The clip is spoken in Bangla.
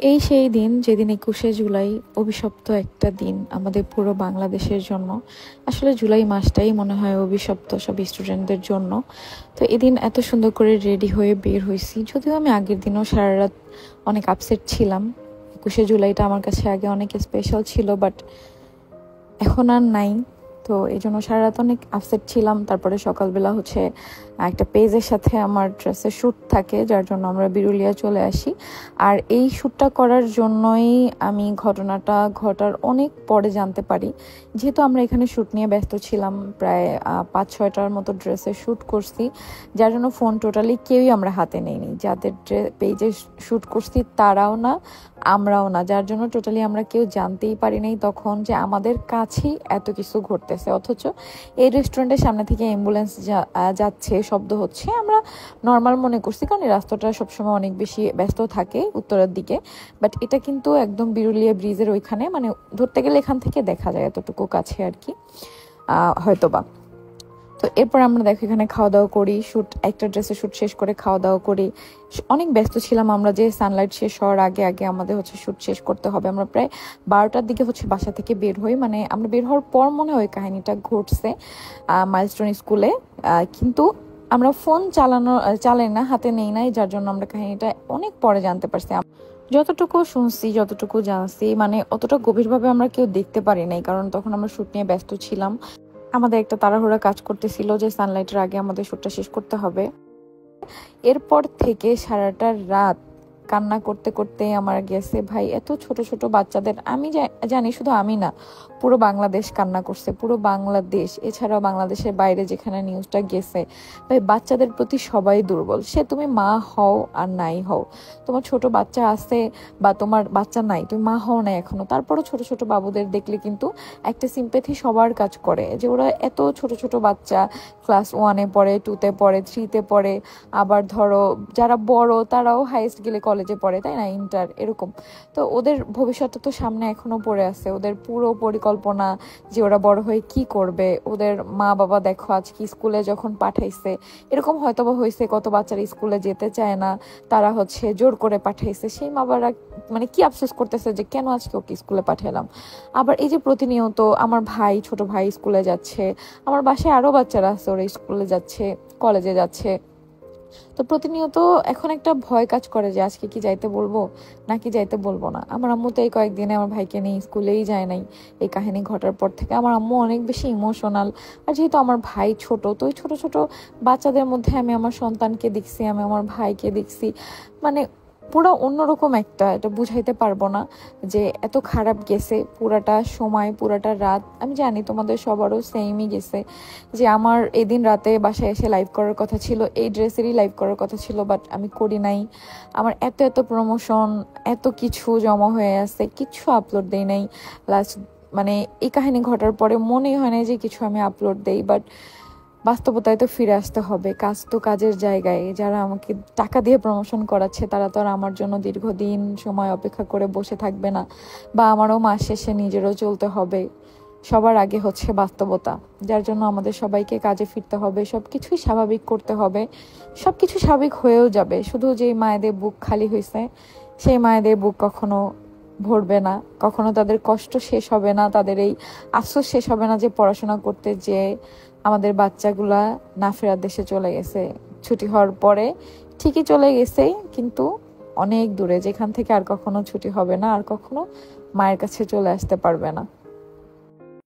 এই সেই দিন যেদিন 21শে জুলাই, অভিশপ্ত একটা দিন আমাদের পুরো বাংলাদেশের জন্য। আসলে জুলাই মাসটাই মনে হয় অভিশপ্ত সব স্টুডেন্টদের জন্য। তো এদিন এত সুন্দর করে রেডি হয়ে বের হয়েছি, যদিও আমি আগের দিনও সারা রাত অনেক আপসেট ছিলাম। 21শে জুলাইটা আমার কাছে আগে অনেক স্পেশাল ছিল, বাট এখন আর নাই। তো এই জন্য সারা রাত অনেক আপসেট ছিলাম। তারপরে সকালবেলা একটা পেজের সাথে আমার ড্রেসের শ্যুট থাকে, যার জন্য আমরা বিরুলিয়া চলে আসি। আর এই শ্যুটটা করার জন্যই আমি ঘটনাটা ঘটার অনেক পরে জানতে পারি, যেহেতু আমরা এখানে শ্যুট নিয়ে ব্যস্ত ছিলাম। প্রায় 5-6টার মতো ড্রেসের শ্যুট করছি, যার জন্য ফোন টোটালি কেউই আমরা হাতে নেইনি। যাদের পেজে শ্যুট করছি তারাও না, আমরাও না, যার জন্য টোটালি আমরা কেউ জানতেই পারি নাই তখন যে আমাদের কাছেই এত কিছু ঘটতেছে। অথচ এই রেস্টুরেন্টের সামনে থেকে অ্যাম্বুলেন্স যাচ্ছে, শব্দ হচ্ছে, আমরা নর্মাল মনে করছি, কারণ এই রাস্তাটা সবসময় অনেক বেশি ব্যস্ত থাকে উত্তরের দিকে। বাট এটা কিন্তু একদম বিরুলিয়া ব্রিজের ওইখানে, মানে ধরতে গেলে এখান থেকে দেখা যায় এতটুকু কাছে আর কি, হয়তোবা। তো এরপর আমরা দেখো এখানে খাওয়া দাওয়া করি, একটা ড্রেসের শ্যুট শেষ করে খাওয়া দাওয়া করি। অনেক ব্যস্ত ছিলাম আমরা, যে সানলাইট শেষ হওয়ার আগে আগে আমাদের শ্যুট শেষ করতে হবে। আমরা প্রায় 12টার দিকে বাসা থেকে বের হই, মানে আমরা বের হওয়ার পর মনে হয় কাহিনীটা ঘটছে মাইলস্টোন স্কুলে। কিন্তু আমরা ফোন চালাই না, হাতে নেই নাই, যার জন্য আমরা কাহিনীটা অনেক পরে জানতে পারছি। যতটুকু শুনছি, যতটুকু জানছি, মানে অতটা গভীরভাবে আমরা কেউ দেখতে পারি নাই, কারণ তখন আমরা শ্যুট নিয়ে ব্যস্ত ছিলাম। আমাদের একটা তাড়াহুড়া কাজ করতেছিল যে সানলাইটের আগে আমাদের শ্যুটটা শেষ করতে হবে। এরপর থেকে সারাটা রাত কান্না করতে করতে আমার গেছে ভাই। এত ছোট ছোট বাচ্চাদের, আমি জানি শুধু আমি না, পুরো বাংলাদেশ কান্না করছে, পুরো বাংলাদেশ, এছাড়াও বাংলাদেশের বাইরে যেখানে নিউজটা গেছে। ভাই বাচ্চাদের প্রতি সবাই দুর্বল, সে তুমি মা হও আর নাই হও, তোমার ছোট বাচ্চা আছে বা তোমার বাচ্চা নাই, তুমি মা হও না এখনো, তারপরও ছোট ছোট বাবুদের দেখলে কিন্তু একটা সিম্প্যাথি সবার কাজ করে, যে ওরা এত ছোট ছোট বাচ্চা, ক্লাস 1-এ পড়ে, 2-তে পড়ে, 3-তে পড়ে, আবার ধরো যারা বড় তারাও হাইস্ট গেলে কলেজে পড়ে, তাই না, ইন্টার, এরকম। তো ওদের ভবিষ্যৎ তো সামনে এখনো পড়ে আছে, ওদের পুরো পরিকল্পনা যে ওরা বড় হয়ে কি করবে। ওদের মা বাবা দেখো আজকে স্কুলে যখন পাঠাইছে, এরকম হয়তোবা হয়েছে কত বাচ্চারা স্কুলে যেতে চায় না, তারা জোর করে পাঠাইছে, সেই মা বাবারা মানে কি আফসোস করতেছে যে কেন আজকে ওকে স্কুলে পাঠালাম। আবার এই যে প্রতিনিয়ত আমার ভাই, ছোট ভাই স্কুলে যাচ্ছে, আমার বাসায় আরো বাচ্চারা আছে, ওরা স্কুলে যাচ্ছে, কলেজে যাচ্ছে। তো প্রতিনিয়ত এখন একটা ভয় কাজ করে যে আজকে কি যাইতে বলবো নাকি যাইতে বলবো না। আমার আম্মু তো এই কয়েকদিনে আমার ভাইকে নিয়ে স্কুলেই যায় নাই। এই কাহিনী ঘটার পর থেকে আমার আম্মু অনেক বেশি ইমোশনাল। আর যেহেতু আমার ভাই ছোট, তো ওই ছোট ছোট বাচ্চাদের মধ্যে আমি আমার সন্তানকে দেখছি, আমি আমার ভাইকে দেখছি, মানে পুরো অন্যরকম এটা বুঝাইতে পারবো না যে এত খারাপ গেছে পুরাটা সময়, পুরাটা রাত। আমি জানি তোমাদের সবারও সেমই গেছে, যে আমার এদিন রাতে বাসায় এসে লাইভ করার কথা ছিল, এই ড্রেসেরই লাইভ করার কথা ছিল, বাট আমি করি নাই। আমার এত এত প্রমোশন, এত কিছু জমা হয়ে আছে, কিছু আপলোড দেই নাই লাস্ট, মানে এই কাহিনী ঘটার পরে মনেই হয় না যে কিছু আমি আপলোড দেই। বাট বাস্তবতায় তো ফিরে আসতে হবে, কাজ তো কাজের জায়গায়। যারা আমাকে টাকা দিয়ে প্রমোশন করাচ্ছে তারা তো আর আমার জন্য দীর্ঘদিন সময় অপেক্ষা করে বসে থাকবে না, বা আমারও মাস শেষে নিজেরও চলতে হবে। সবার আগে বাস্তবতা, যার জন্য আমাদের সবাইকে কাজে ফিরতে হবে, সবকিছুই স্বাভাবিক করতে হবে। সবকিছু স্বাভাবিক হয়েও যাবে, শুধু যেই মায়েদের বুক খালি হয়েছে সেই মায়েদের বুক কখনো ভরবে না, কখনো তাদের কষ্ট শেষ হবে না, তাদের এই আফসোস শেষ হবে না যে পড়াশোনা করতে যে আমাদের বাচ্চাগুলা না ফেরার দেশে চলে গেছে। ছুটি হওয়ার পরে ঠিকই চলে গেছে, কিন্তু অনেক দূরে, যেখান থেকে আর কখনো ছুটি হবে না, আর কখনো মায়ের কাছে চলে আসতে পারবে না।